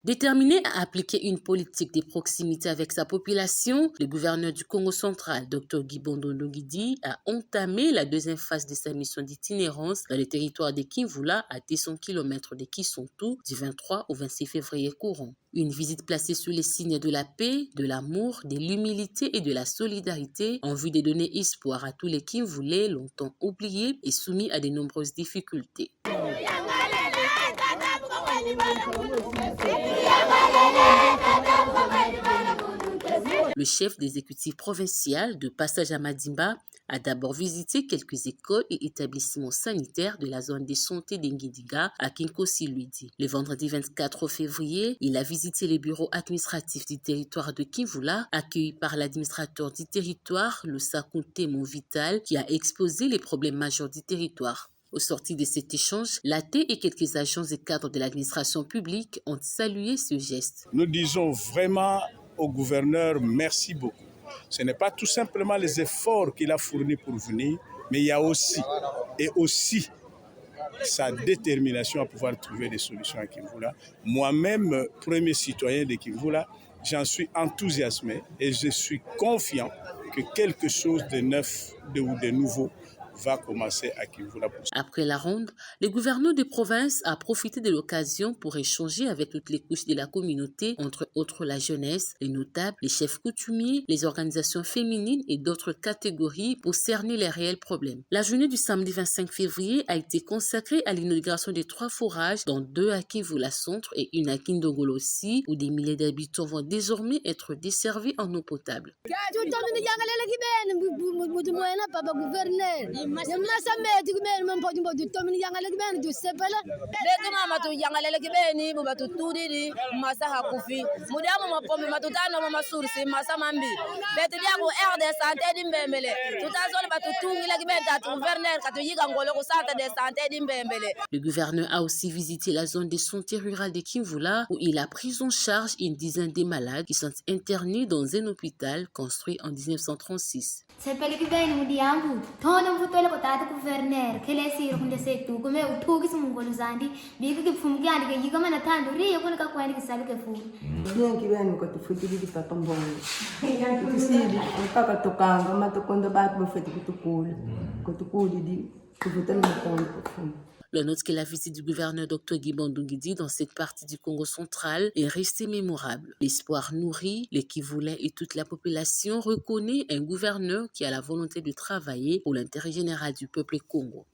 Déterminé à appliquer une politique de proximité avec sa population, le gouverneur du Congo central, Dr Guibondo Ndongidi, a entamé la deuxième phase de sa mission d'itinérance dans le territoire de Kivula à 200 km de Kisontou du 23 au 26 février courant. Une visite placée sous les signes de la paix, de l'amour, de l'humilité et de la solidarité en vue de donner espoir à tous les Kivulais longtemps oubliés et soumis à de nombreuses difficultés. Le chef d'exécutif provincial de passage à Madimba a d'abord visité quelques écoles et établissements sanitaires de la zone de santé d'Ngidiga à Kinkosi-Luidi. Le vendredi 24 février, il a visité les bureaux administratifs du territoire de Kivula, accueilli par l'administrateur du territoire, le Sakunte Monvital, qui a exposé les problèmes majeurs du territoire. Au sorti de cet échange, l'AT et quelques agents et cadres de l'administration publique ont salué ce geste. Nous disons vraiment au gouverneur merci beaucoup. Ce n'est pas tout simplement les efforts qu'il a fournis pour venir, mais il y a aussi sa détermination à pouvoir trouver des solutions à Kivula. Moi-même, premier citoyen de Kivula, j'en suis enthousiasmé et je suis confiant que quelque chose de neuf ou de nouveau va commencer à Kivula. Après la ronde, le gouverneur de province a profité de l'occasion pour échanger avec toutes les couches de la communauté, entre autres la jeunesse, les notables, les chefs coutumiers, les organisations féminines et d'autres catégories pour cerner les réels problèmes. La journée du samedi 25 février a été consacrée à l'inauguration de 3 forages, dont 2 à Kivula Centre et une à Kindogolossi, où des milliers d'habitants vont désormais être desservis en eau potable. Le gouverneur a aussi visité la zone de santé rurale de Kivula où il a pris en charge une dizaine de malades qui sont internés dans un hôpital construit en 1936. Le note que la visite du gouverneur Dr Guibondo Ndongidi dans cette partie du Congo central est restée mémorable. L'espoir nourri, les Kivulais et toute la population reconnaît un gouverneur qui a la volonté de travailler pour l'intérêt général du peuple congo.